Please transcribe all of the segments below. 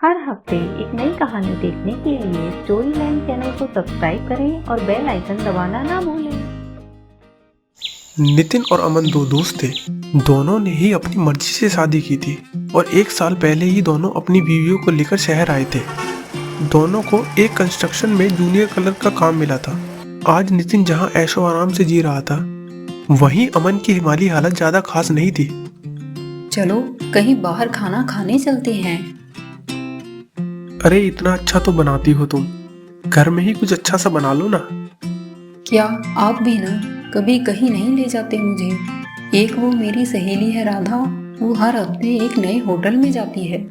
हर हफ्ते एक नई कहानी देखने के लिए स्टोरी लाइन चैनल को सब्सक्राइब करें और बेल आइकन दबाना ना भूलें। नितिन और अमन दो दोस्त थे। दोनों ने ही अपनी मर्जी से शादी की थी और 1 साल पहले ही दोनों अपनी बीवियों को लेकर शहर आए थे। दोनों को एक कंस्ट्रक्शन में जूनियर कलर का काम मिला था। आज नितिन जहां ऐशो आराम से जी रहा था, वहीं अमन की माली हालत ज्यादा खास नहीं थी। चलो कहीं बाहर खाना खाने चलते हैं। अरे इतना अच्छा तो बनाती हो तुम, घर में ही कुछ अच्छा सा बना लो ना। क्या आप भी ना कभी कहीं नहीं ले जाते मुझे। एक वो मेरी सहेली है राधा, वो हर हफ्ते एक नए होटल में जाती है।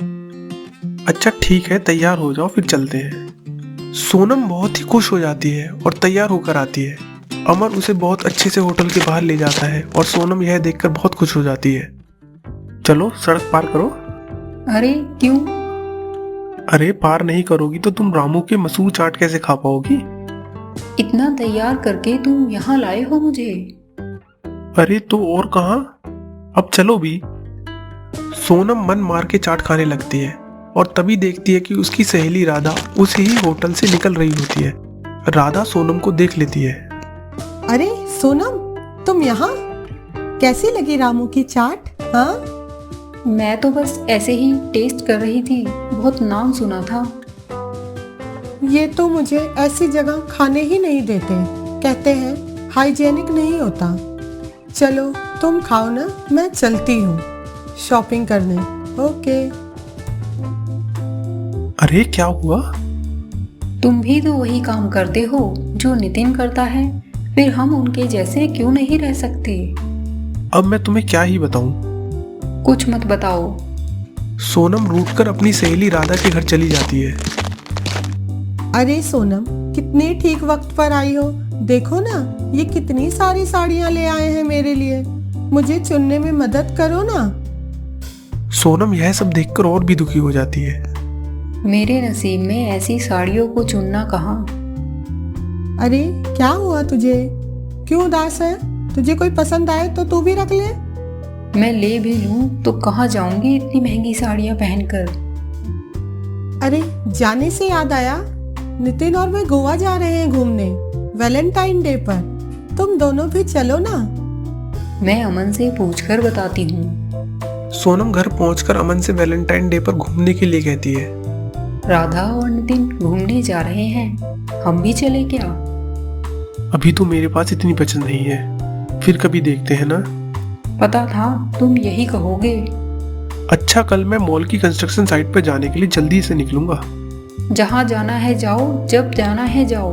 अच्छा ठीक है, तैयार हो जाओ फिर चलते हैं। सोनम बहुत ही खुश हो जाती है और तैयार होकर आती है। अमन उसे बहुत अच्छे से होटल के बाहर ले जाता है और सोनम यह देखकर बहुत खुश हो जाती है। चलो सड़क पार करो। अरे क्यों? अरे पार नहीं करोगी तो तुम रामू के मसूर चाट कैसे खा पाओगी? इतना तैयार करके तुम यहाँ लाए हो मुझे? अरे तो और कहाँ, अब चलो भी। सोनम मन मार के चाट खाने लगती है और तभी देखती है कि उसकी सहेली राधा उसी ही होटल से निकल रही होती है। राधा सोनम को देख लेती है। अरे सोनम, तुम यहाँ? कैसी लगी रामू की चाट? हाँ, मैं तो बस ऐसे ही टेस्ट कर रही थी, बहुत नाम सुना था। ये तो मुझे ऐसी जगह खाने ही नहीं देते, कहते हैं हाइजेनिक नहीं होता। चलो तुम खाओ ना, मैं चलती हूँ शॉपिंग करने। ओके। अरे क्या हुआ? तुम भी तो वही काम करते हो जो नितिन करता है, फिर हम उनके जैसे क्यों नहीं रह सकते? अब मैं तुम्हें क्या ही बताऊं। कुछ मत बताओ। सोनम रूठकर अपनी सहेली राधा के घर चली जाती है। अरे सोनम, कितने ठीक वक्त पर आई हो। देखो ना, ये कितनी सारी साड़ियाँ ले आए हैं मेरे लिए। मुझे चुनने में मदद करो ना। सोनम यह सब देखकर और भी दुखी हो जाती है। मेरे नसीब में ऐसी साड़ियों को चुनना कहाँ। अरे क्या हुआ तुझे? क्यों उदास है? तुझे कोई पसंद आए तो तू भी रख ले। मैं ले भी लूं तो कहाँ जाऊंगी इतनी महंगी साड़ियाँ पहनकर। अरे जाने से याद आया, नितिन और मैं गोवा जा रहे हैं घूमने वैलेंटाइन डे पर। तुम दोनों भी चलो ना। मैं अमन से पूछकर बताती हूँ। सोनम घर पहुंचकर अमन से वैलेंटाइन डे पर घूमने के लिए कहती है। राधा और नितिन घूमने जा रहे हैं, हम भी चले क्या? अभी तो मेरे पास इतनी बचत नहीं है, फिर कभी देखते हैं ना। पता था तुम यही कहोगे। अच्छा, कल मैं मॉल की कंस्ट्रक्शन साइट पर जाने के लिए जल्दी से निकलूंगा। जहाँ जाना है जाओ, जब जाना है जाओ।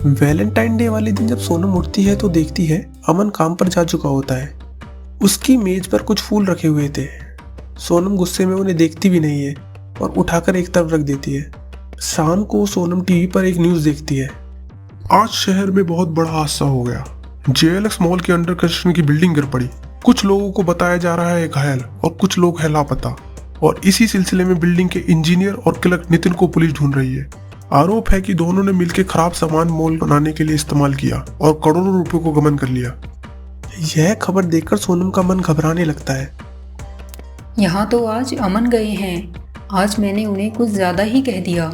वैलेंटाइन डे वाले दिन जब सोनम उठती है तो देखती है अमन काम पर जा चुका होता है। उसकी मेज पर कुछ फूल रखे हुए थे। सोनम गुस्से में उन्हें देखती भी नहीं है और उठाकर एक तरफ रख देती है। शाम को सोनम टीवी पर एक न्यूज़ देखती है। आज शहर में बहुत बड़ा हादसा हो गया। जेएलएक्स मॉल के अंडर कंस्ट्रक्शन की बिल्डिंग गिर पड़ी। कुछ लोगों को बताया जा रहा है घायल और कुछ लोग है लापता। और इसी सिलसिले में बिल्डिंग के इंजीनियर और क्लर्क नितिन को पुलिस ढूंढ रही है। आरोप है कि दोनों ने मिलकर खराब सामान मॉल बनाने के लिए इस्तेमाल किया और करोड़ों रुपए को गबन कर लिया। यह खबर देखकर सोनम का मन घबराने लगता है। यहाँ तो आज अमन गए हैं, आज मैंने उन्हें कुछ ज्यादा ही कह दिया।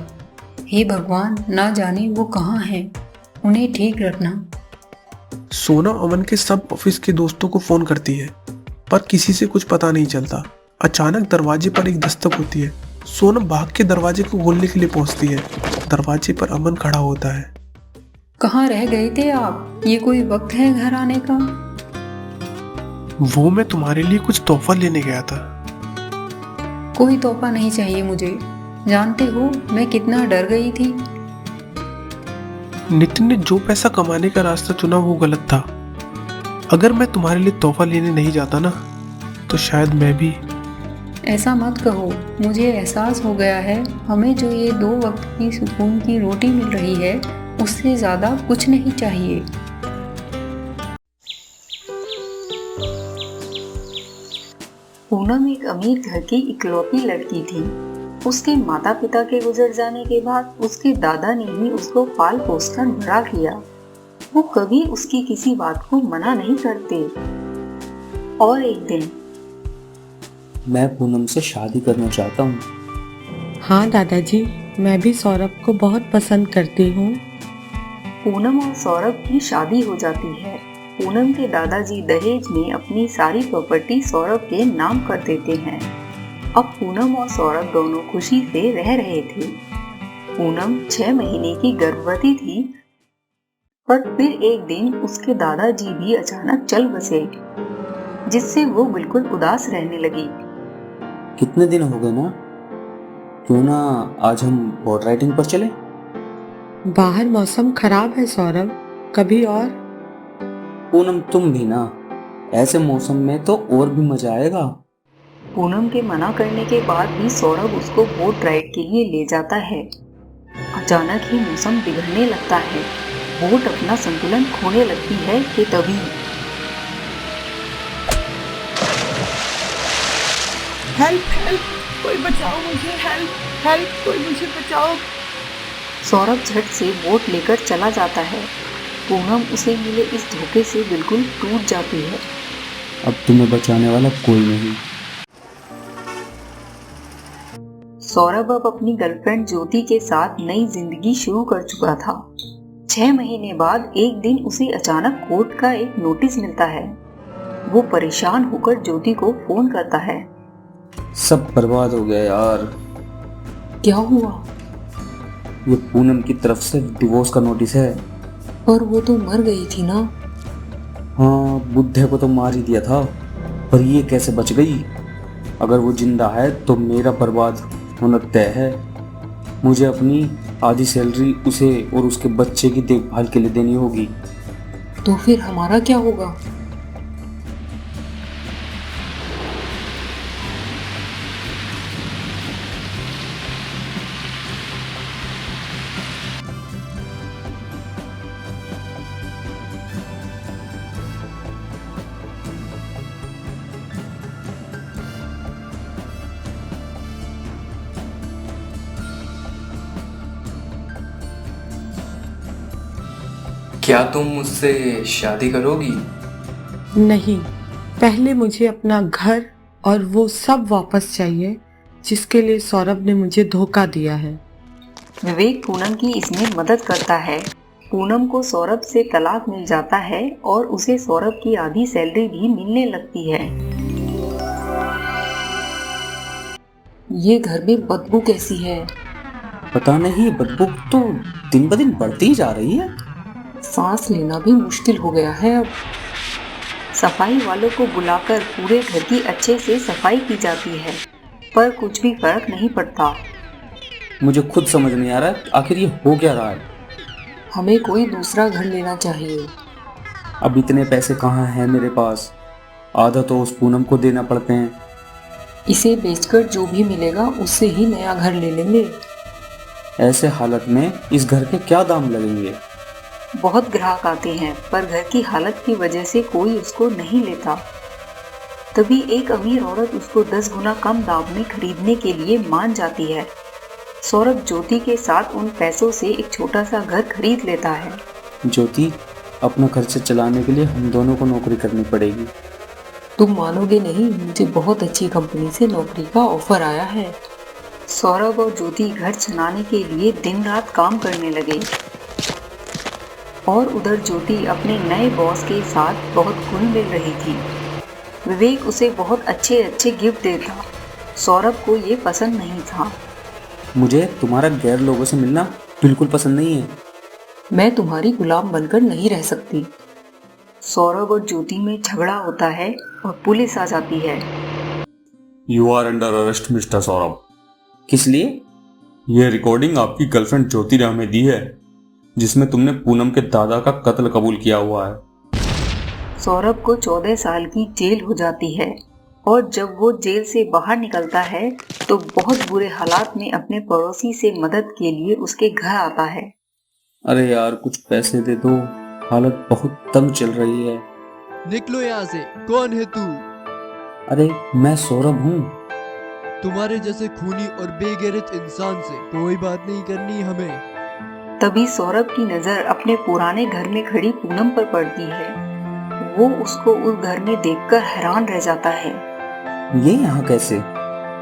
हे भगवान, ना जाने वो कहाँ हैं, उन्हें ठीक रखना। सोनम अमन के सब ऑफिस के दोस्तों को फोन करती है, पर किसी से कुछ पता नहीं चलता। अचानक दरवाजे पर एक दस्तक होती है। सोनम भाग के दरवाजे को खोलने के लिए पहुंचती है। दरवाजे पर अमन खड़ा होता है। कहाँ रह गए थे आप? ये कोई वक्त है घर आने का? वो मैं तुम्हारे लिए कुछ तोहफा लेने गया था। कोई तोहफा नहीं चाहिए मुझे। जानते हो मैं कितना डर गई थी। नितिन ने जो पैसा कमाने का रास्ता चुना वो गलत था। अगर मैं तुम्हारे लिए तोहफा लेने नहीं जाता ना, तो शायद मैं भी। ऐसा मत कहो, मुझे एहसास हो गया है हमें जो ये 2 वक्त की सुकून की रोटी मिल रही है, उससे ज्यादा कुछ नहीं चाहिए। पूनम एक अमीर घर की इकलौती लड़की थी। उसके माता पिता के गुजर जाने के बाद उसके दादा ने ही उसको पाल पोस कर बड़ा किया। वो कभी उसकी किसी बात को मना नहीं करते। और एक दिन मैं पूनम से शादी करना चाहता हूँ। हाँ दादाजी, मैं भी सौरभ को बहुत पसंद करती हूँ। पूनम और सौरभ की शादी हो जाती है। पूनम के दादाजी दहेज में अपनी सारी प्रॉपर्टी सौरभ के नाम कर देते हैं। अब पूनम और सौरभ दोनों खुशी से रह रहे थे। पूनम 6 महीने की गर्भवती थी, पर फिर एक दिन उसके दादाजी भी अचानक चल बसे, जिससे वो बिल्कुल उदास रहने लगी। कितने दिन हो गए ना, क्यों ना आज हम बोट राइडिंग पर चले। बाहर मौसम खराब है सौरभ, कभी और। पूनम तुम भी ना, ऐसे मौसम में तो और भी मजा आएगा। पूनम के मना करने के बाद भी सौरभ उसको बोट राइड के लिए ले जाता है। अचानक ही मौसम बिगड़ने लगता है। बोट अपना संतुलन खोने लगती है कि तभी हेल्प हेल्प, कोई बचाओ मुझे, हेल्प हेल्प, कोई मुझे बचाओ। सौरभ झट से बोट लेकर चला जाता है। पूनम उसे मिले इस धोखे से बिल्कुल टूट जाती है। अब तुम्हें बचाने वाला कोई नहीं। सौरभ अब अपनी गर्लफ्रेंड ज्योति के साथ नई जिंदगी शुरू कर चुका था। 6 महीने बाद एक दिन उसे अचानक कोर्ट का एक नोटिस मिलता है। वो परेशान होकर ज्योति को फोन करता है। सब बर्बाद हो गया यार। क्या हुआ? ये पूनम की तरफ से डिवोर्स का नोटिस है। पर वो तो मर गई थी ना। हाँ, बुद्धे को तो मार ही दिया था, पर ये कैसे बच गई? अगर वो जिंदा है तो मेरा बर्बाद होना तय है। मुझे अपनी आधी सैलरी उसे और उसके बच्चे की देखभाल के लिए देनी होगी। तो फिर हमारा क्या होगा? क्या तुम मुझसे शादी करोगी? नहीं, पहले मुझे अपना घर और वो सब वापस चाहिए जिसके लिए सौरभ ने मुझे धोखा दिया है। विवेक पूनम की इसमें मदद करता है। पूनम को सौरभ से तलाक मिल जाता है और उसे सौरभ की आधी सैलरी भी मिलने लगती है। ये घर में बदबू कैसी है? पता नहीं, बदबू तो दिन ब दिन बढ़ती ही जा रही है। सांस लेना भी मुश्किल हो गया है अब। सफाई वालों को बुलाकर पूरे घर की अच्छे से सफाई की जाती है, पर कुछ भी फर्क नहीं पड़ता। मुझे खुद समझ नहीं आ रहा है आखिर ये हो क्या रहा है। हमें कोई दूसरा घर लेना चाहिए। अब इतने पैसे कहाँ हैं मेरे पास? आधा तो उस पूनम को देना पड़ते हैं। इसे बेचकर जो भी मिलेगा उससे ही नया घर ले लेंगे। ऐसे हालत में इस घर के क्या दाम लगेंगे? बहुत ग्राहक आते हैं, पर घर की हालत की वजह से कोई उसको नहीं लेता। तभी एक अमीर औरत उसको 10 गुना कम दाम में खरीदने के लिए मान जाती है। सौरभ ज्योति के साथ उन पैसों से एक छोटा सा घर खरीद लेता है। ज्योति, अपना खर्चा चलाने के लिए हम दोनों को नौकरी करनी पड़ेगी। तुम मानोगे नहीं, मुझे बहुत अच्छी कंपनी से नौकरी का ऑफर आया है। सौरभ और ज्योति घर चलाने के लिए दिन रात काम करने लगे और उधर ज्योति अपने नए बॉस के साथ बहुत घुल मिल रही थी। विवेक उसे बहुत अच्छे अच्छे गिफ्ट देता। सौरभ को ये पसंद नहीं था। मुझे तुम्हारा गैर लोगों से मिलना बिल्कुल पसंद नहीं है। मैं तुम्हारी गुलाम बनकर नहीं रह सकती। सौरभ और ज्योति में झगड़ा होता है और पुलिस आ जाती है। You are under arrest mister Saurabh. किस लिए? यह रिकॉर्डिंग आपकी गर्लफ्रेंड ज्योति ने हमें दी है, जिसमें तुमने पूनम के दादा का कत्ल कबूल किया हुआ है। सौरभ को 14 साल की जेल हो जाती है और जब वो जेल से बाहर निकलता है तो बहुत बुरे हालात में अपने पड़ोसी से मदद के लिए उसके घर आता है। अरे यार, कुछ पैसे दे दो, हालत बहुत तंग चल रही है। निकलो यहाँ से। कौन है तू? अरे मैं सौरभ हूँ। तुम्हारे जैसे खूनी और बेगैरत इंसान से कोई बात नहीं करनी हमें। तभी सौरभ की नजर अपने पुराने घर में खड़ी पूनम पर पड़ती है। वो उसको उस घर में देखकर हैरान रह जाता है। ये यहाँ कैसे?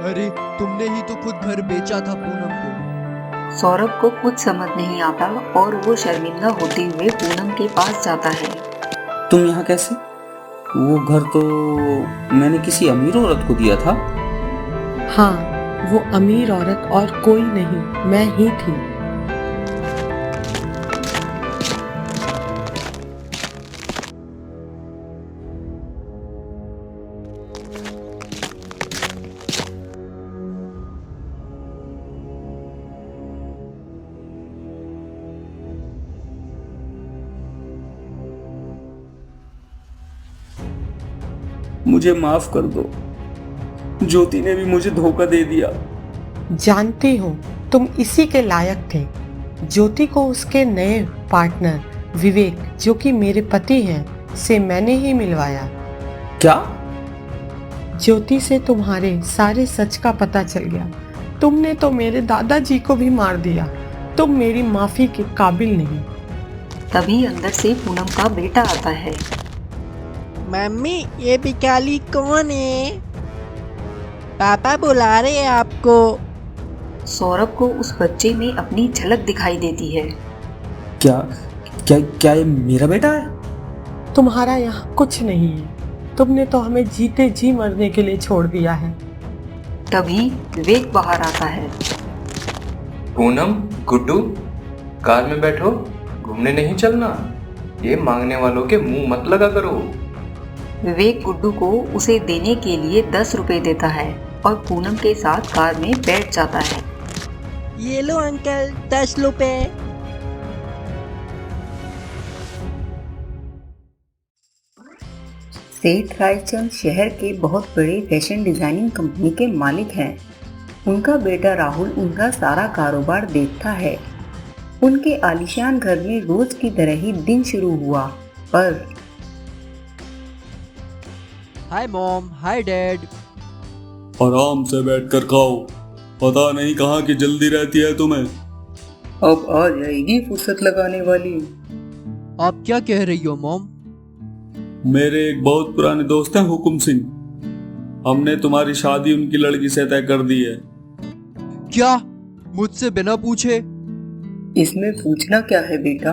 अरे तुमने ही तो खुद घर बेचा था पूनम को। सौरभ को कुछ समझ नहीं आता और वो शर्मिंदा होते हुए पूनम के पास जाता है। तुम यहाँ कैसे? वो घर तो मैंने किसी अमीर औरत को दिया था। हाँ, वो अमीर औरत और कोई नहीं, मैं ही थी। मुझे माफ कर दो, ज्योति ने भी मुझे धोखा दे दिया। जानती हूँ तुम इसी के लायक थे। ज्योति को उसके नए पार्टनर विवेक, जो कि मेरे पति हैं, से मैंने ही मिलवाया। क्या? ज्योति से तुम्हारे सारे सच का पता चल गया। तुमने तो मेरे दादाजी को भी मार दिया। तुम मेरी माफी के काबिल नहीं। तभी अंदर से पूनम का बेटा आता है। मम्मी, ये बिकाली कौन है? पापा बुला रहे हैं आपको। सौरभ को उस बच्चे में अपनी झलक दिखाई देती है। क्या क्या क्या ये मेरा बेटा है? तुम्हारा यहाँ कुछ नहीं है। तुमने तो हमें जीते जी मरने के लिए छोड़ दिया है। तभी विवेक बाहर आता है। पूनम, गुड्डू, कार में बैठो, घूमने नहीं चलना। ये मांगने वालों के मुंह मत लगा करो। विवेक गुड्डू को उसे देने के लिए 10 रुपए देता है और पूनम के साथ कार में बैठ जाता है। ये लो अंकल, 10 रुपए। सेठ रायचंद शहर के बहुत बड़े फैशन डिजाइनिंग कंपनी के मालिक हैं। उनका बेटा राहुल उनका सारा कारोबार देखता है। उनके आलीशान घर में रोज की तरह ही दिन शुरू हुआ, पर हाय मॉम, हाय डैड। आराम से बैठकर खाओ, पता नहीं कहाँ की जल्दी रहती है तुम्हें। अब आ जाएगी फुर्सत लगाने वाली। आप क्या कह रही हो मॉम? मेरे एक बहुत पुराने दोस्त हैं हुकुम सिंह, हमने तुम्हारी शादी उनकी लड़की से तय कर दी है। क्या? मुझसे बिना पूछे? इसमें पूछना क्या है बेटा?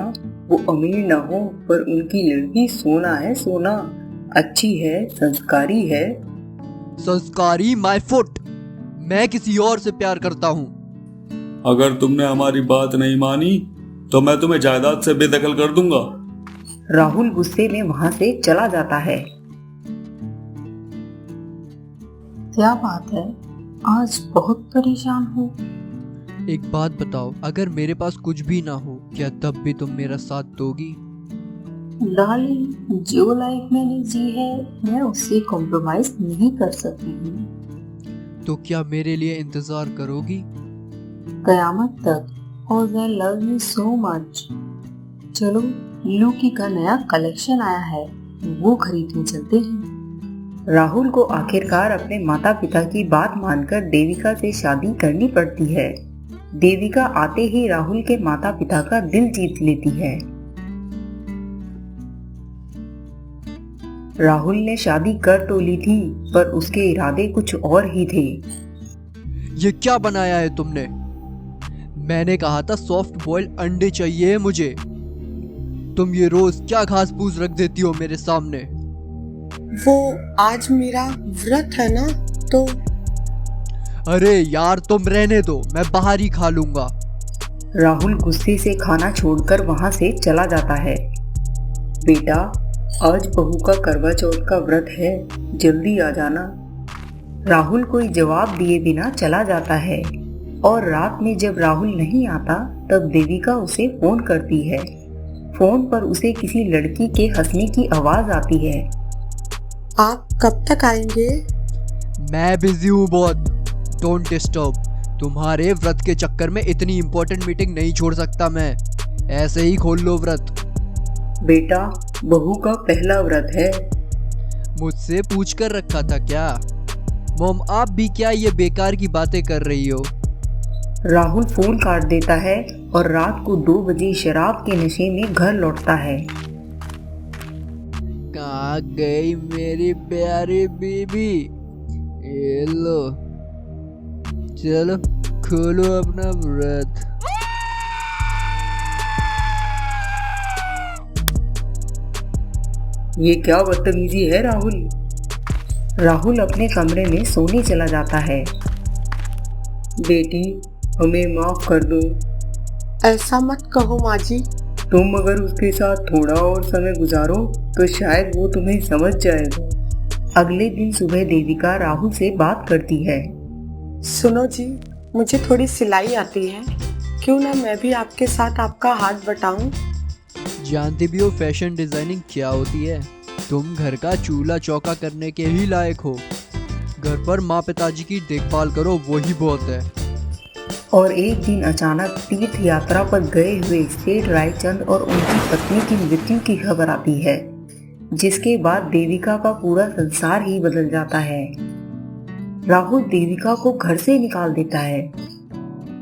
वो अमीर ना हो पर उनकी लड़की सोना है, सोना। अच्छी है, संस्कारी है। संस्कारी माय फुट। मैं किसी और से प्यार करता हूँ। अगर तुमने हमारी बात नहीं मानी तो मैं तुम्हें जायदाद से बेदखल कर दूंगा। राहुल गुस्से में वहां से चला जाता है। क्या बात है, आज बहुत परेशान हो? एक बात बताओ, अगर मेरे पास कुछ भी ना हो, क्या तब भी तुम मेरा साथ दोगी? डार्लिंग, जो लाइफ मैंने जी है मैं उससे कॉम्प्रोमाइज नहीं कर सकती हूँ। तो क्या मेरे लिए इंतजार करोगी? कयामत तक। और they love me so much। चलो, लूकी का नया कलेक्शन आया है, वो खरीदने चलते हैं। राहुल को आखिरकार अपने माता पिता की बात मानकर देविका से शादी करनी पड़ती है। देविका आते ही राहुल के माता पिता का दिल जीत लेती है। राहुल ने शादी कर तो ली थी, पर उसके इरादे कुछ और ही थे। ये क्या बनाया है तुमने? मैंने कहा था सॉफ्ट बॉइल्ड अंडे चाहिए मुझे। तुम ये रोज क्या घास फूस रख देती हो मेरे सामने? वो आज मेरा व्रत है ना, तो अरे यार तुम रहने दो, मैं बाहर ही खा लूंगा। राहुल गुस्से से खाना छोड़कर वहां से चला जाता है। बेटा, आज बहू का करवा चौथ का व्रत है, जल्दी आ जाना। राहुल कोई जवाब दिए बिना चला जाता है और रात में जब राहुल नहीं आता तब देविका उसे फोन करती है। फोन पर उसे किसी लड़की के हंसने की आवाज आती है। आप कब तक आएंगे? मैं बिजी हूँ बहुत, डोंट डिस्टर्ब। तुम्हारे व्रत के चक्कर में इतनी इंपॉर्टेंट मीटिंग नहीं छोड़ सकता मैं। ऐसे ही खोल लो व्रत। बेटा, बहू का पहला व्रत है। मुझसे पूछ कर रखा था क्या? मॉम, आप भी क्या ये बेकार की बातें कर रही हो? राहुल फोन काट देता है और रात को 2 बजे शराब के नशे में घर लौटता है। कहाँ गई मेरी प्यारी बीबी? ये लो, चलो खोलो अपना व्रत। ये क्या बदतमीजी है राहुल। राहुल अपने कमरे में सोने चला जाता है। बेटी हमें माफ कर दो। ऐसा मत कहो माँ जी। तुम अगर उसके साथ थोड़ा और समय गुजारो तो शायद वो तुम्हें समझ जाएगा। अगले दिन सुबह देविका राहुल से बात करती है। सुनो जी, मुझे थोड़ी सिलाई आती है, क्यों ना मैं भी आपके साथ आपका हाथ बटाऊं। जानती भी हो फैशन डिजाइनिंग क्या होती है। तुम घर का चूल्हा चौका करने के ही लायक हो। घर पर माँ पिताजी की देखभाल करो, वही बहुत है। और एक दिन अचानक तीर्थ यात्रा पर गए हुए सेठ रायचंद और उनकी पत्नी की मृत्यु की खबर आती है, जिसके बाद देविका का पूरा संसार ही बदल जाता है। राहुल देविका को घर से निकाल देता है।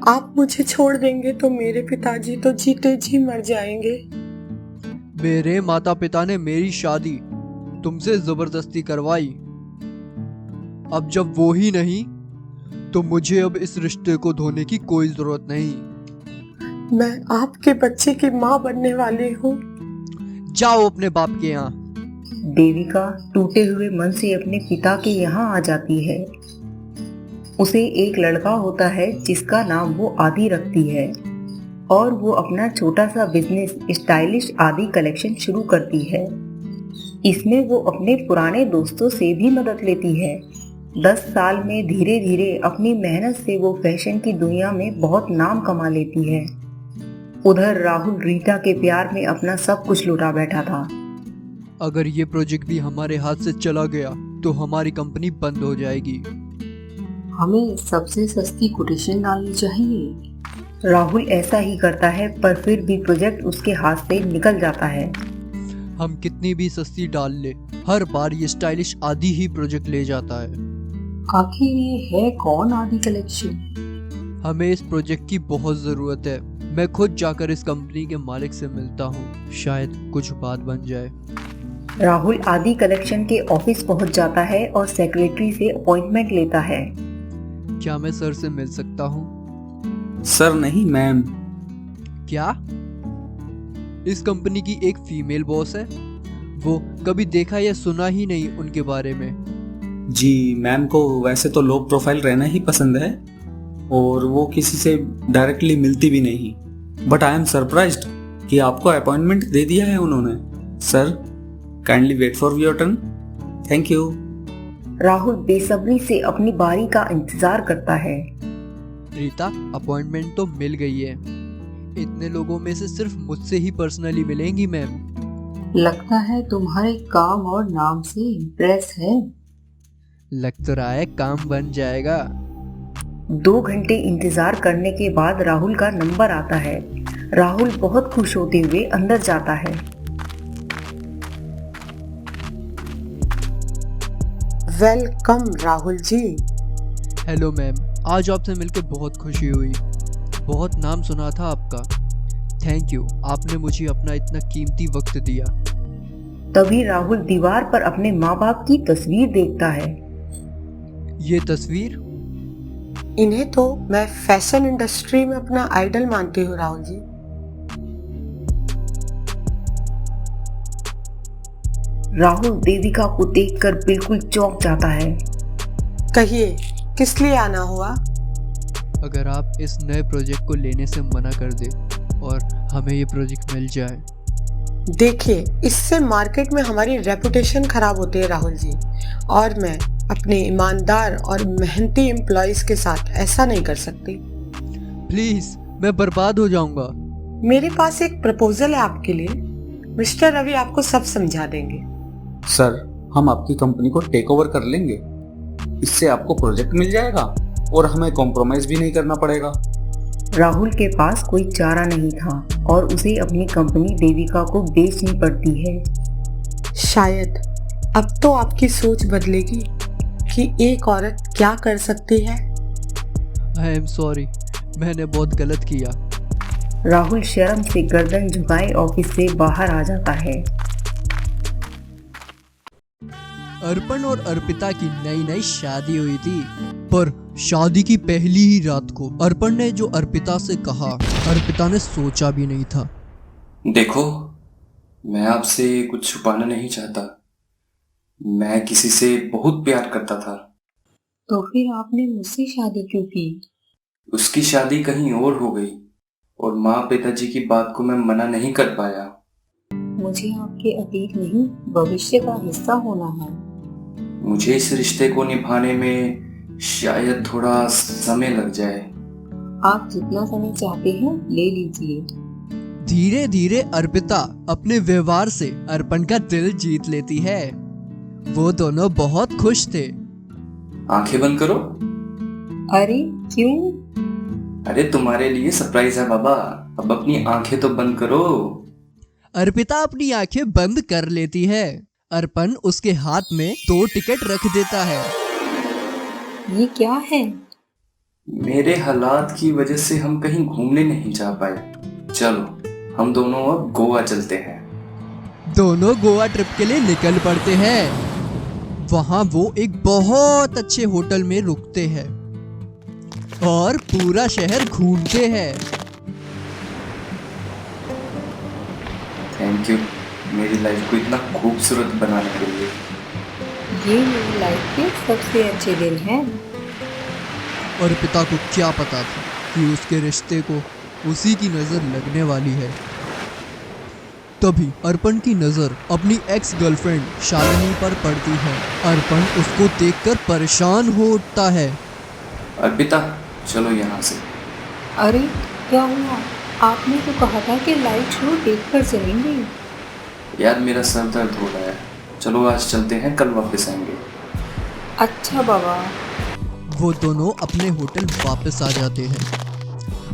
आप मुझे छोड़ देंगे तो मेरे पिताजी तो जीते जी मर जाएंगे। मेरे माता पिता ने मेरी शादी तुमसे जबरदस्ती करवाई। अब जब वो ही नहीं तो मुझे अब इस रिश्ते को धोने की कोई जरूरत नहीं। मैं आपके बच्चे की माँ बनने वाली हूँ। जाओ अपने बाप के यहाँ। देविका टूटे हुए मन से अपने पिता के यहाँ आ जाती है। उसे एक लड़का होता है जिसका नाम वो आदि रखती है और वो अपना छोटा सा बिजनेस स्टाइलिश आदि कलेक्शन शुरू करती है। इसमें वो अपने पुराने दोस्तों से भी मदद लेती है। 10 साल में धीरे धीरे अपनी मेहनत से वो फैशन की दुनिया में बहुत नाम कमा लेती है। उधर राहुल रीता के प्यार में अपना सब कुछ लुटा बैठा था। अगर ये प्रोजेक्ट भी हमारे हाथ से चला गया तो हमारी कंपनी बंद हो जाएगी। हमें सबसे सस्ती कोटेशन डालनी चाहिए। राहुल ऐसा ही करता है, पर फिर भी प्रोजेक्ट उसके हाथ से निकल जाता है। हम कितनी भी सस्ती डाल ले, हर बार ये स्टाइलिश आदि ही प्रोजेक्ट ले जाता है। आखिर ये है कौन आदि कलेक्शन? हमें इस प्रोजेक्ट की बहुत जरूरत है। मैं खुद जाकर इस कंपनी के मालिक से मिलता हूँ, शायद कुछ बात बन जाए। राहुल आदि कलेक्शन के ऑफिस पहुंच जाता है और सेक्रेटरी से अपॉइंटमेंट लेता है। क्या मैं सर से मिल सकता हूँ? सर नहीं मैम। क्या? इस कंपनी की एक फीमेल बॉस है? वो कभी देखा या सुना ही नहीं उनके बारे में। जी मैम को वैसे तो लो प्रोफाइल रहना ही पसंद है और वो किसी से डायरेक्टली मिलती भी नहीं। बट आई एम सरप्राइज्ड कि आपको अपॉइंटमेंट दे दिया है उन्होंने। Sir kindly wait for your turn. Thank you. Rahul बेसब्री से अपनी बारी का इंतजार करता है। रीता, अपॉइंटमेंट तो मिल गई है। इतने लोगों में से सिर्फ मुझसे ही पर्सनली मिलेंगी मैम। लगता है तुम्हारे काम और नाम से इम्प्रेस है। लग तो रहा है काम बन जाएगा। 2 घंटे इंतजार करने के बाद राहुल का नंबर आता है। राहुल बहुत खुश होते हुए अंदर जाता है। Welcome Rahul ji. Hello ma'am, आज आपसे मिलकर बहुत खुशी हुई। बहुत नाम सुना था आपका। थैंक यू, आपने मुझे अपना इतना कीमती वक्त दिया। तभी राहुल दीवार पर अपने माँ बाप की तस्वीर देखता है। ये तस्वीर? इन्हें तो मैं फैशन इंडस्ट्री में अपना आइडल मानती हूँ राहुल जी। राहुल देविका को देखकर बिल्कुल चौंक जाता है। कहिए किस लिए आना हुआ? अगर आप इस नए प्रोजेक्ट को लेने से मना कर दे और हमें ये प्रोजेक्ट मिल जाए। देखिए, इससे मार्केट में हमारी रेपुटेशन खराब होती है राहुल जी, और मैं अपने ईमानदार और मेहनती एम्प्लॉइज के साथ ऐसा नहीं कर सकती। प्लीज, मैं बर्बाद हो जाऊंगा। मेरे पास एक प्रपोजल है आपके लिए। मिस्टर रवि आपको सब समझा देंगे। सर हम आपकी कंपनी को टेक ओवर कर लेंगे। इससे आपको प्रोजेक्ट मिल जाएगा और हमें कॉम्प्रोमाइज भी नहीं करना पड़ेगा। राहुल के पास कोई चारा नहीं था और उसे अपनी कंपनी देविका को बेचनी पड़ती है। शायद अब तो आपकी सोच बदलेगी कि एक औरत क्या कर सकती है। आई एम सॉरी, मैंने बहुत गलत किया। राहुल शर्म से गर्दन झुकाए ऑफिस से बाहर आ जाता है। अर्पण और अर्पिता की नई नई शादी हुई थी। पर शादी की पहली ही रात को अर्पण ने जो अर्पिता से कहा, अर्पिता ने सोचा भी नहीं था। देखो, मैं आपसे कुछ छुपाना नहीं चाहता। मैं किसी से बहुत प्यार करता था। तो फिर आपने मुझसे शादी क्यों की? उसकी शादी कहीं और हो गई और माँ पिताजी की बात को मैं मना नहीं कर पाया। मुझे आपके अतीत नहीं, भविष्य का हिस्सा होना है। मुझे इस रिश्ते को निभाने में शायद थोड़ा समय लग जाए। आप जितना समय चाहते हैं ले लीजिए। धीरे धीरे अर्पिता अपने व्यवहार से अर्पण का दिल जीत लेती है। वो दोनों बहुत खुश थे। आंखें बंद करो। अरे क्यों? अरे तुम्हारे लिए सरप्राइज है बाबा। अब अपनी आंखें तो बंद करो। अर्पिता अपनी आंखें बंद कर लेती है। अर्पण उसके हाथ में 2 टिकट रख देता है। ये क्या है? मेरे हालात की वजह से हम कहीं घूमने नहीं जा पाए। चलो हम दोनों अब गोवा चलते हैं। दोनों गोवा ट्रिप के लिए निकल पड़ते हैं। वहां वो एक बहुत अच्छे होटल में रुकते हैं और पूरा शहर घूमते हैं। थैंक यू मेरी लाइफ को इतना खूबसूरत बनाने के लिए। ये मेरी लाइफ के सबसे अच्छे दिन हैं। अर्पिता को क्या पता था कि उसके रिश्ते को उसी की नजर लगने वाली है। तभी अर्पण की नजर अपनी एक्स गर्लफ्रेंड शालिनी पर पड़ती है। अर्पण उसको देखकर परेशान हो उठता है। अर्पिता चलो यहाँ से। अरे क्या हुआ? आपने तो कहा था कि लाइट शो देखकर चलेंगे। यार मेरा सर दर्द हो रहा है। चलो आज चलते हैं, कल वापस आएंगे। अच्छा बाबा। वो दोनों अपने होटल वापस आ जाते हैं।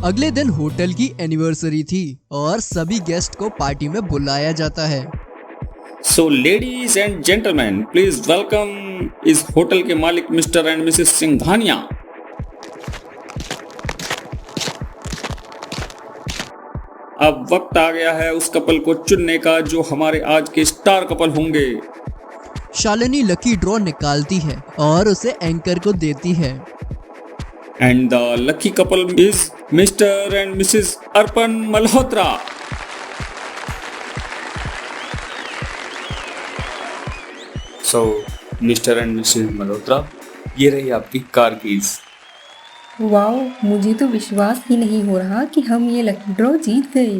अगले दिन होटल की एनिवर्सरी थी और सभी गेस्ट को पार्टी में बुलाया जाता है। So ladies and gentleman, please welcome इस होटल के मालिक मिस्टर एंड मिसेस सिंघानिया। अब वक्त आ गया है उस कपल को चुनने का जो हमारे आज के स्टार कपल होंगे। शालिनी लकी ड्रॉ निकालती है और उसे एंकर को देती है। And the lucky couple is mister and Mrs Arpan Malhotra. So mister and Mrs Malhotra, ये रही आपकी कार कीज। वाओ, मुझे तो विश्वास ही नहीं हो रहा कि हम ये लकी ड्रॉ जीत गए।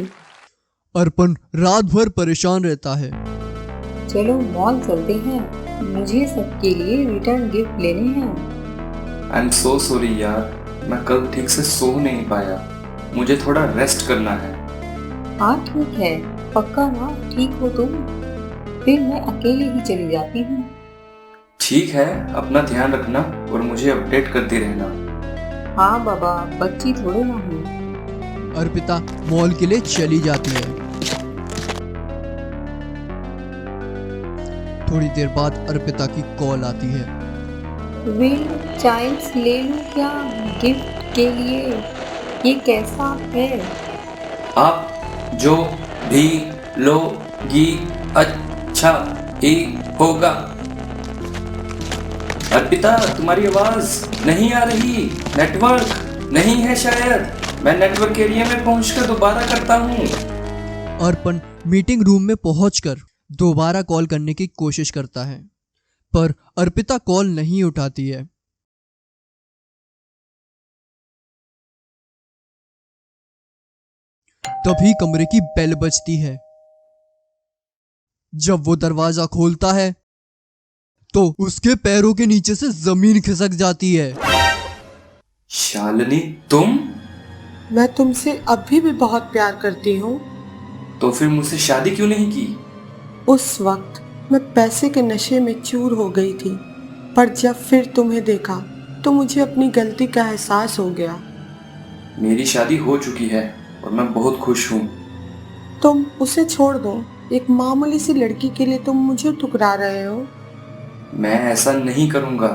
अर्पण रात भर परेशान रहता है। चलो मॉल चलते हैं, मुझे सबके लिए रिटर्न गिफ्ट लेने हैं। आई एम सो सॉरी यार, मैं कल ठीक से सो नहीं पाया। मुझे थोड़ा रेस्ट करना है। हाँ ठीक है, पक्का ना ठीक हो तुम? फिर मैं अकेले ही चली जाती हूँ। ठीक है, अपना ध्यान रखना और मुझे अपडेट करती रहना। हाँ बाबा, बच्ची थोड़े ना हूँ। अर्पिता मॉल के लिए चली जाती है। थोड़ी देर बाद अर्पिता की कॉल आती है। विल चाइल्ड्स ले लूं क्या गिफ्ट के लिए? ये कैसा है? आप जो भी लोगी अच्छा ही होगा। अर्पिता तुम्हारी आवाज नहीं आ रही। नेटवर्क नहीं है शायद। मैं नेटवर्क एरिया में पहुंचकर दोबारा करता हूँ। अर्पण मीटिंग रूम में पहुंचकर दोबारा कॉल करने की कोशिश करता है, पर अर्पिता कॉल नहीं उठाती है। तभी कमरे की बेल बजती है। जब वो दरवाजा खोलता है तो उसके पैरों के नीचे से जमीन खिसक जाती है। शालिनी तुम? मैं तुमसे अभी भी बहुत प्यार करती हूँ। तो फिर मुझसे शादी क्यों नहीं की? उस वक्त मैं पैसे के नशे में चूर हो गई थी, पर जब फिर तुम्हें देखा तो मुझे अपनी गलती का एहसास हो गया। मेरी शादी हो चुकी है और मैं बहुत खुश हूँ। तुम उसे छोड़ दो। एक मामूली सी लड़की के लिए तुम मुझे ठुकरा रहे हो। मैं ऐसा नहीं करूँगा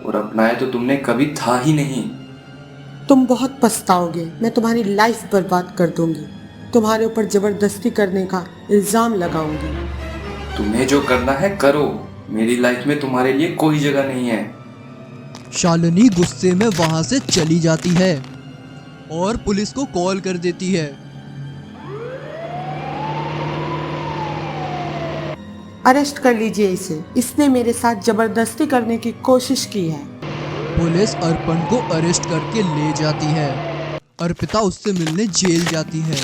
और अपनाया तो तुमने कभी था ही नहीं। तुम बहुत पछताओगे। मैं तुम्हारी लाइफ बर्बाद कर दूंगी। तुम्हारे ऊपर जबरदस्ती करने का इल्जाम लगाऊंगी। तुम्हें जो करना है करो, मेरी लाइफ में तुम्हारे लिए कोई जगह नहीं है। शालिनी गुस्से में वहां से चली जाती है और पुलिस को कॉल कर देती है। अरेस्ट कर लीजिए इसे, इसने मेरे साथ जबरदस्ती करने की कोशिश की है। पुलिस अर्पण को अरेस्ट करके ले जाती है। अर्पिता उससे मिलने जेल जाती है।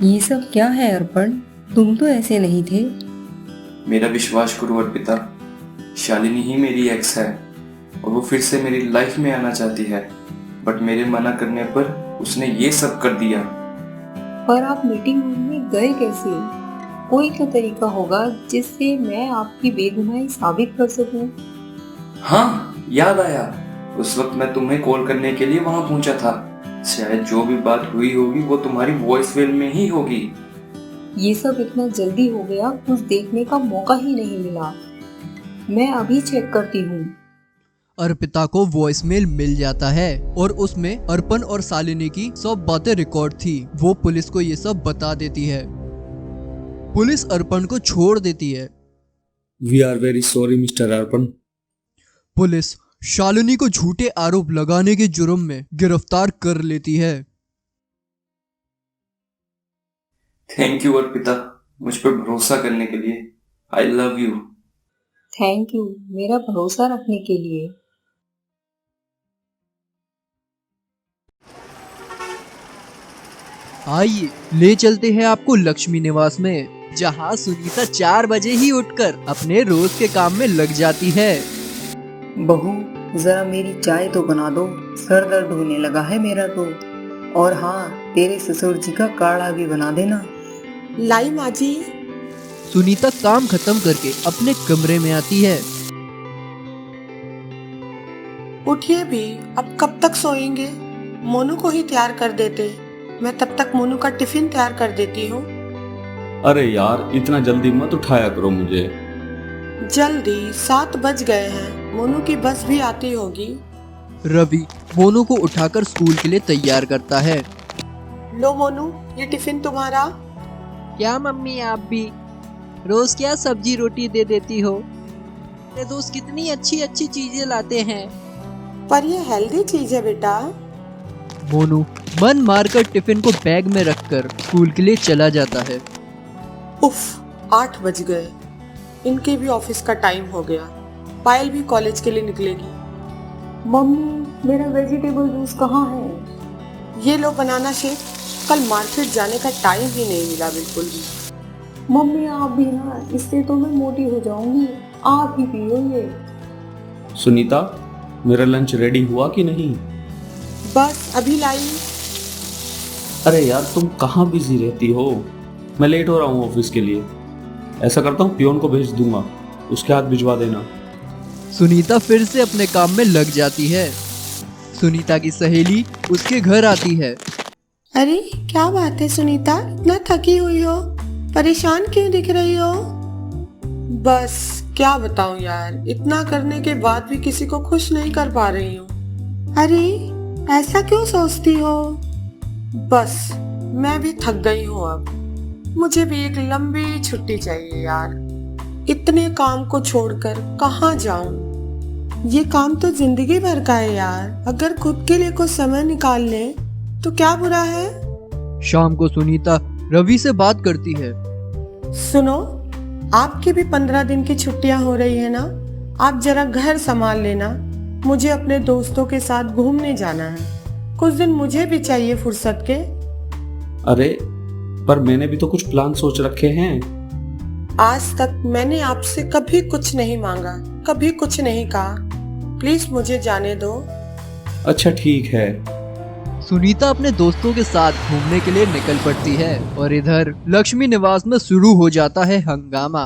ये सब क्या है अर्पण, तुम तो ऐसे नहीं थे। मेरा विश्वास करो अर्पिता, शालिनी ही मेरी एक्स है और वो फिर से मेरी लाइफ में आना चाहती है, बट मेरे मना करने पर उसने ये सब कर दिया। पर आप मीटिंग रूम में गए कैसे? कोई तो तरीका होगा जिससे मैं आपकी बेगुनाही साबित कर सकूं। हाँ, याद आया, उस वक्त मैं तुम्हें कॉल करने के लिए वहां पहुंचा था। शायद जो भी बात हुई होगी वो तुम्हारी वॉइस मेल में ही होगी। ये सब इतना जल्दी हो गया, कुछ देखने का मौका ही नहीं मिला। मैं अभी चेक करती हूँ। अर्पिता को वॉइसमेल मिल जाता है और उसमें अर्पण और शालिनी की सब बातें रिकॉर्ड थी। वो पुलिस को ये सब बता देती है। पुलिस अर्पण को छोड़ देती है। We are very sorry mister Arpan. Police Shalini को झूठे आरोप लगाने के जुर्म में गिरफ्तार कर लेती है। थैंक यू अर्पिता, मुझ पर भरोसा करने के लिए। I love you. Thank you मेरा भरोसा रखने के लिए। आइए ले चलते हैं आपको लक्ष्मी निवास में, जहां सुनीता 4 बजे ही उठकर अपने रोज के काम में लग जाती है। बहू जरा मेरी चाय तो बना दो, सर दर्द होने लगा है मेरा तो। और हाँ, तेरे ससुर जी का काढ़ा भी बना देना। लाई माँ जी। सुनीता काम खत्म करके अपने कमरे में आती है। उठिए भी, अब कब तक सोएंगे? मोनू को ही तैयार कर देते, मैं तब तक मोनू का टिफिन तैयार कर देती हूँ। अरे यार, इतना जल्दी मत उठाया करो मुझे। जल्दी 7 बज गए हैं, मोनू की बस भी आती होगी। रवि मोनू को उठाकर स्कूल के लिए तैयार करता है। लो मोनू, ये टिफिन तुम्हारा। क्या मम्मी, आप भी रोज क्या सब्जी रोटी दे देती हो? मेरे दोस्त कितनी अच्छी अच्छी चीजें लाते हैं। पर ये हेल्दी चीज है बेटा। मोनू मन मारकर टिफिन को बैग में रखकर स्कूल के लिए चला जाता है। उफ, 8 बज गए, इनके भी ऑफिस का टाइम हो गया। पायल भी कॉलेज के लिए निकलेगी। मम्मी मेरा वेजिटेबल जूस कहाँ है? ये लो बनाना शेक, कल मार्केट जाने का टाइम ही नहीं मिला बिल्कुल भी। मम्मी आप भी ना, इससे तो मैं मोटी हो जाऊंगी। आप ही पियो ये। सुनीता, मेरा लंच रेडी हुआ कि नहीं? बस अभी लाई। अरे यार, तुम कहाँ बिजी रहती हो? मैं लेट हो रहा हूँ ऑफिस के लिए। ऐसा करता हूँ, पियोन को भेज दूंगा, उसके हाथ भिजवा देना। सुनीता फिर से अपने काम में लग जाती है। सुनीता की सहेली उसके घर आती है। अरे क्या बात है सुनीता, इतना थकी हुई हो, परेशान क्यों दिख रही हो? बस क्या बताऊं यार, इतना करने के बाद भी किसी को खुश नहीं कर पा रही हूँ। अरे ऐसा क्यों सोचती हो? बस मैं भी थक गई हूँ अब। मुझे भी एक लंबी छुट्टी चाहिए यार। इतने काम को छोड़कर कहाँ जाऊं? ये काम तो जिंदगी भर का है यार। अगर खुद के लिए कुछ समय निकाल ले तो क्या बुरा है? शाम को सुनीता रवि से बात करती है। सुनो, आपकी भी 15 दिन की छुट्टियां हो रही है ना, आप जरा घर संभाल लेना। मुझे अपने दोस्तों के साथ घूमने जाना है। कुछ दिन मुझे भी चाहिए फुर्सत के। अरे पर मैंने भी तो कुछ प्लान सोच रखे हैं। आज तक मैंने आपसे कभी कुछ नहीं मांगा, कभी कुछ नहीं कहा। प्लीज मुझे जाने दो। अच्छा ठीक है। सुनीता अपने दोस्तों के साथ घूमने के लिए निकल पड़ती है और इधर लक्ष्मी निवास में शुरू हो जाता है हंगामा।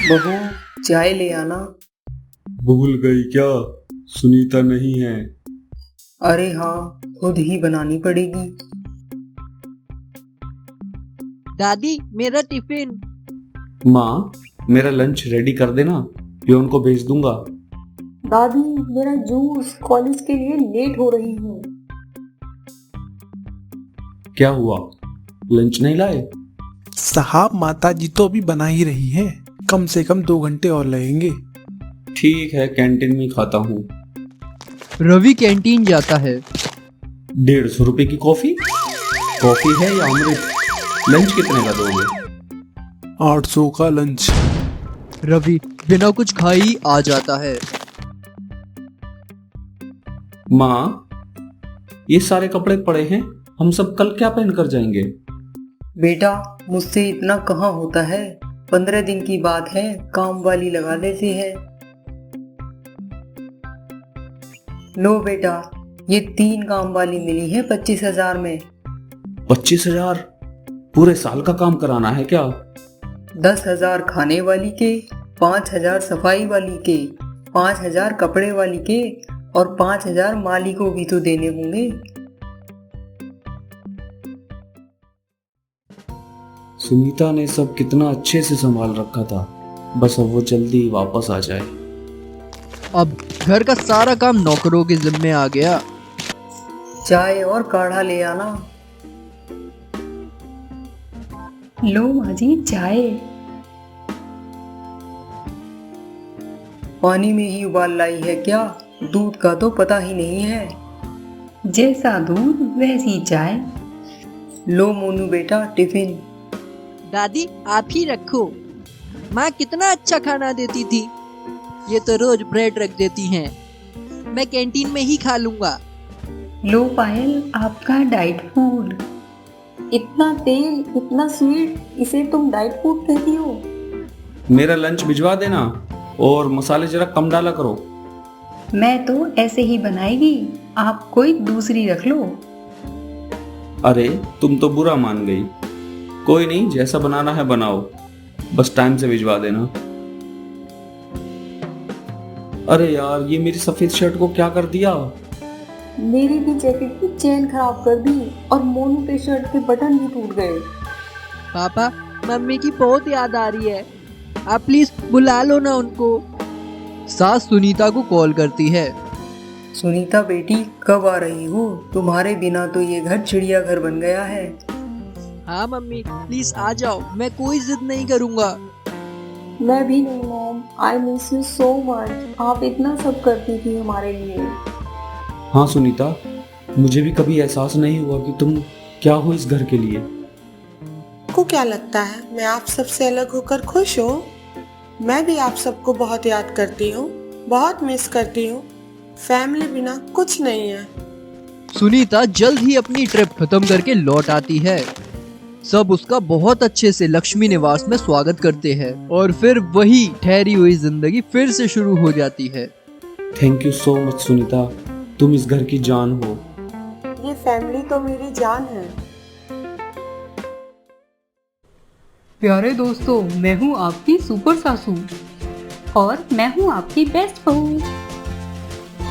बहू चाय ले आना। भूल गई क्या? सुनीता नहीं है। अरे हाँ, खुद ही बनानी पड़ेगी। दादी मेरा टिफिन। माँ, मेरा लंच रेडी कर देना, पियोन को भेज दूंगा। दादी मेरा जूस, कॉलेज के लिए लेट हो रही हूँ। क्या हुआ, लंच नहीं लाए? साहब माता जी तो अभी बना ही रही हैं, कम से कम 2 घंटे और लगेंगे। ठीक है, कैंटीन में ही खाता हूँ। रवि कैंटीन जाता है। 150 रुपए की कॉफी? कॉफी है या अमृत? लंच कितने का दोगे? 800 का लंच। रवि बिना कुछ खाए ही आ जाता है। माँ, ये सारे कपड़े पड़े हैं, हम सब कल क्या पहन कर जाएंगे? बेटा, मुझसे इतना कहाँ होता है। 15 दिन की बात है, काम वाली लगा देती है। लो बेटा, ये 3 काम वाली मिली है 25,000 में। 25,000? पूरे साल का काम कराना है क्या? 10,000 खाने वाली के, 5,000 सफाई वाली के, 5,000 कपड़े वाली के और 5,000 माली को भी तो देने होंगे। सुनीता ने सब कितना अच्छे से संभाल रखा था, बस अब वो जल्दी वापस आ जाए। अब घर का सारा काम नौकरों के जिम्मे आ गया। चाय और काढ़ा ले आना। लो माँ जी चाय। पानी में ही उबाल लाई है क्या? दूध का तो पता ही नहीं है। जैसा दूध वैसी चाय। लो मोनू बेटा, टिफिन। दादी आप ही रखो। माँ कितना अच्छा खाना देती थी। ये तो रोज ब्रेड रख देती हैं। मैं कैंटीन में ही खा लूंगा। लो पायल, आपका डाइट फूड। इतना तेल, इतना स्वीट, इसे तुम डाइट फूड कहती हो? मेरा लंच भिजवा देना और मसाले जरा कम डाला करो। मैं तो ऐसे ही बनाएगी, आप कोई दूसरी रख लो। अरे तुम तो बुरा मान गई। कोई नहीं, जैसा बनाना है बनाओ, बस टाइम से भिजवा देना। अरे यार, ये मेरी सफेद शर्ट को क्या कर दिया? मेरी भी जैकेट की चेन खराब कर दी और मोनू के शर्ट के बटन भी टूट गए। पापा, मम्मी की बहुत याद आ रही है। आप प्लीज बुला लो ना उनको। सास सुनीता को कॉल करती है। सुनीता बेटी, कब आ रही हो? तुम्हारे बिना तो ये घर चिड़ियाघर बन गया है। हाँ मम्मी, प्लीज आ जाओ, मैं कोई जिद नहीं करूँगा। मैं भी नहीं mom, I miss you so much. आप इतना सब करती थी हमारे लिए। हाँ सुनीता, मुझे भी कभी एहसास नहीं हुआ कि तुम क्या हो इस घर के लिए। आपको क्या लगता है मैं आप सबसे अलग होकर खुश हूँ? मैं भी आप सबको बहुत याद करती हूँ, बहुत मिस करती हूँ। फैमिली बिना कुछ नहीं है। सुनीता जल्द ही अपनी ट्रिप खत्म करके लौट आती है। सब उसका बहुत अच्छे से लक्ष्मी निवास में स्वागत करते हैं और फिर वही ठहरी हुई जिंदगी फिर से शुरू हो जाती है। Thank you so much Sunita, तुम इस घर की जान हो। ये फैमिली तो मेरी जान है। प्यारे दोस्तों, मैं हूँ आपकी सुपर सासू और मैं हूँ आपकी बेस्ट बहू।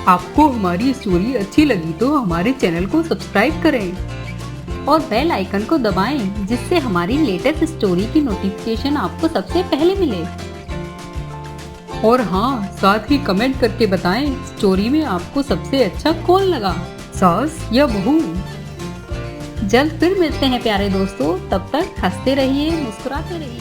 आपको हमारी स्टोरी अच्छी लगी तो हमारे चैनल को सब्सक्राइब करें और बेल आइकन को दबाएं, जिससे हमारी लेटेस्ट स्टोरी की नोटिफिकेशन आपको सबसे पहले मिले। और हाँ, साथ ही कमेंट करके बताएं स्टोरी में आपको सबसे अच्छा कौन लगा, सास या बहू। जल्द फिर मिलते हैं प्यारे दोस्तों, तब तक हंसते रहिए, मुस्कुराते रहिए।